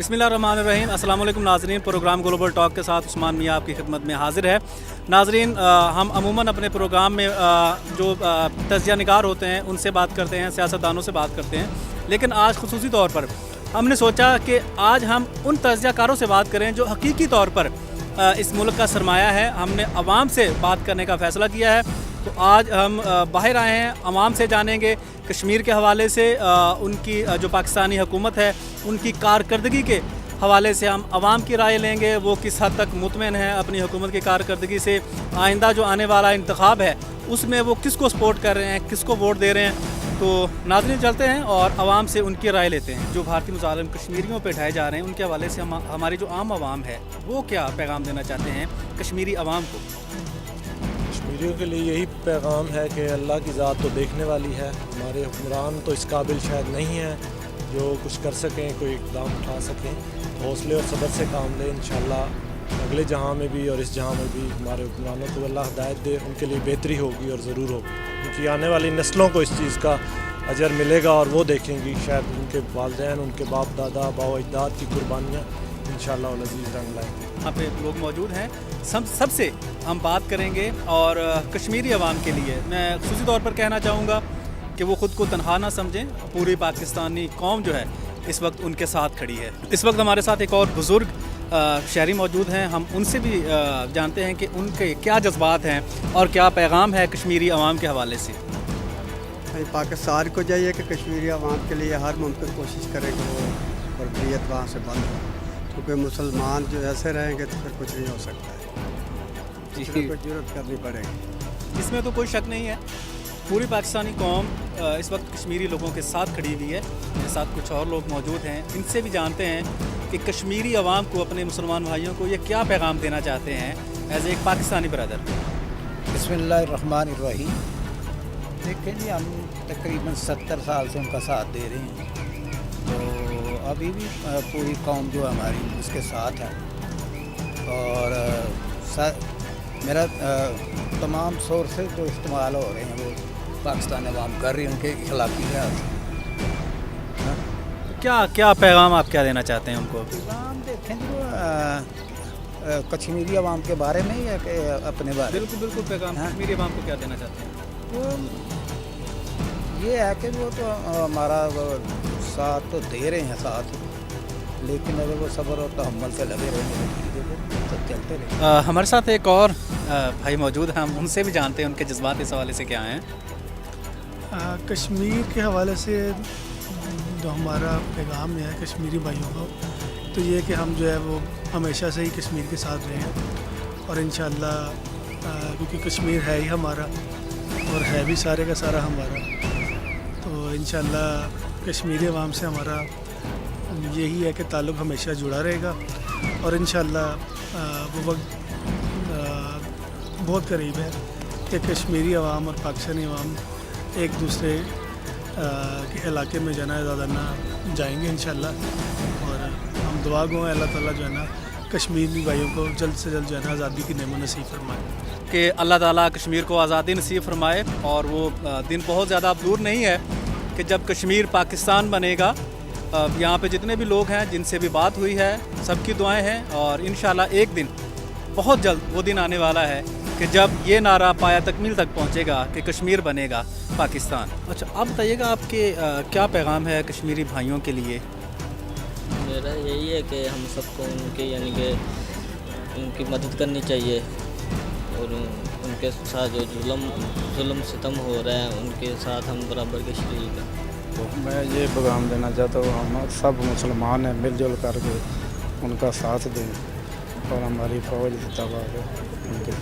बिस्मिल्लाहिर्रहमानिर्रहीम। अस्सलाम वालेकुम नाज़रीन, प्रोग्राम ग्लोबल टॉक के साथ उस्मान मियाँ आपकी खिदमत में हाज़िर है। नाज़रीन, हम अमूमन अपने प्रोग्राम में जो तज्ज़िया निगार होते हैं उनसे बात करते हैं, सियासतदानों से बात करते हैं, लेकिन आज ख़ुसूसी तौर पर हमने सोचा कि आज हम उन तज्ज़ियाकारों से बात करें जो हकीकी तौर पर इस मुल्क का सरमाया है। हमने अवाम से बात करने का फ़ैसला किया है, तो आज हम बाहर आए हैं, अवाम से जानेंगे कश्मीर के हवाले से, उनकी जो पाकिस्तानी हुकूमत है उनकी कारकर्दगी के हवाले से हम अवाम की राय लेंगे, वो किस हद तक मुतमईन है अपनी हुकूमत की कारकर्दगी से, आइंदा जो आने वाला इंतखाब है उसमें वो किसको सपोर्ट कर रहे हैं, किसको वोट दे रहे हैं। तो नाज़रीन, चलते हैं और आवाम से उनकी राय लेते हैं। जो भारतीय मुजालिम कश्मीरियों पे ढाए जा रहे हैं उनके हवाले से हमारी जो आम आवाम है वो क्या पैगाम देना चाहते हैं कश्मीरी आवाम को। कश्मीरियों के लिए यही पैगाम है कि अल्लाह की ज़ात तो देखने वाली है, हमारे हुक्मरान तो इस काबिल शायद नहीं हैं जो कुछ कर सकें, कोई इक़दाम उठा सकें। हौसले और सब्र से काम लें, इंशाअल्लाह अगले जहां में भी और इस जहां में भी हमारे हुक्मरानों को अल्लाह हिदायत दे, उनके लिए बेहतरी होगी और ज़रूर होगी। उनकी आने वाली नस्लों को इस चीज़ का अजर मिलेगा और वो देखेंगी शायद उनके वालिदैन, उनके बाप दादा बाव अजदाद की कुर्बानियाँ इंशाअल्लाह अज़ीज़ रंग लाएंगे। यहाँ पे लोग मौजूद हैं, सबसे हम बात करेंगे और कश्मीरी अवाम के लिए मैं ख़ुसूसी तौर पर कहना चाहूँगा कि वो ख़ुद को तनहा ना समझें, पूरी पाकिस्तानी कौम जो है इस वक्त उनके साथ खड़ी है। इस वक्त हमारे साथ एक और बुज़ुर्ग शहरी मौजूद हैं, हम उनसे भी जानते हैं कि उनके क्या जज्बात हैं और क्या पैगाम है कश्मीरी अवाम के हवाले से। पाकिस्तान को चाहिए कि कश्मीरी अवाम के लिए हर मुमकिन कोशिश करें कि वो बर्बरियत वहाँ से बंद हो, क्योंकि मुसलमान जो ऐसे रहेंगे तो फिर कुछ नहीं हो सकता है, इसमें कुछ जरूरत करनी पड़ेगी। इसमें तो कोई शक नहीं है, पूरी पाकिस्तानी कौम इस वक्त कश्मीरी लोगों के साथ खड़ी हुई है। मेरे साथ कुछ और लोग मौजूद हैं, इनसे भी जानते हैं कि कश्मीरी अवाम को, अपने मुसलमान भाइयों को ये क्या पैगाम देना चाहते हैं एज एक पाकिस्तानी ब्रदर। बिस्मिल्लाहिर्रहमानिर्रहीम। देखिए जी, हम तकरीबन 70 साल से उनका साथ दे रहे हैं, तो अभी भी पूरी कौम जो हमारी उसके साथ है और मेरा तमाम सोर्सेज जो इस्तेमाल हो रहे हैं वो पाकिस्तान अवाम कर रही है उनके अखलाकी लिहाज से। क्या पैगाम आप क्या देना चाहते हैं उनको? पैगाम देखें जो कश्मीरी अवाम के बारे में या कि अपने बारे में? बिल्कुल पैगाम कश्मीरी अवाम को क्या देना चाहते हैं? तो ये है कि वो तो हमारा साथ तो दे रहे हैं साथ, लेकिन अगर वो सब्र और तहम्मुल से लगे रहेंगे तो चलते रहेंगे। हमारे साथ एक और भाई मौजूद हैं, हम उनसे भी जानते हैं उनके जज्बात इस हवाले से क्या हैं। कश्मीर के हवाले से जो हमारा पैगाम है कश्मीरी भाइयों को, तो ये कि हम जो है वो हमेशा से ही कश्मीर के साथ रहे हैं और इंशाअल्लाह क्योंकि कश्मीर है ही हमारा और है भी सारे का सारा हमारा, तो इंशाअल्लाह कश्मीरी अवाम से हमारा यही है कि ताल्लुक़ हमेशा जुड़ा रहेगा और इंशाअल्लाह वो वक्त बहुत करीब है कि कश्मीरी अवाम और पाकिस्तानी अवाम एक दूसरे के इलाके में जो है ज़्यादा ना जाएंगे इंशाअल्लाह, और हम दुआ गो हैं अल्लाह ताला जो है ना कश्मीरी भाइयों को जल्द से जल्द जो है ना आज़ादी की नेमत नसीब फरमाए कि अल्लाह ताला कश्मीर को आज़ादी नसीब फरमाए। और वो दिन बहुत ज़्यादा दूर नहीं है कि जब कश्मीर पाकिस्तान बनेगा। यहाँ पे जितने भी लोग हैं जिनसे भी बात हुई है सबकी दुआएं हैं और इंशाल्लाह एक दिन बहुत जल्द वो दिन आने वाला है कि जब ये नारा पाया तकमील तक पहुँचेगा कि कश्मीर बनेगा पाकिस्तान। अच्छा, आप बताइएगा आपके क्या पैगाम है कश्मीरी भाइयों के लिए? मेरा यही है कि हम सबको उनके यानी कि उनकी मदद करनी चाहिए और उनके साथ जो जुल्म सितम हो रहा है उनके साथ हम बराबर के शरीक हैं। तो मैं ये पैगाम देना चाहता हूँ, हम सब मुसलमान हैं, मिलजुल करके उनका साथ दें और हमारी फौज तबाह है उनके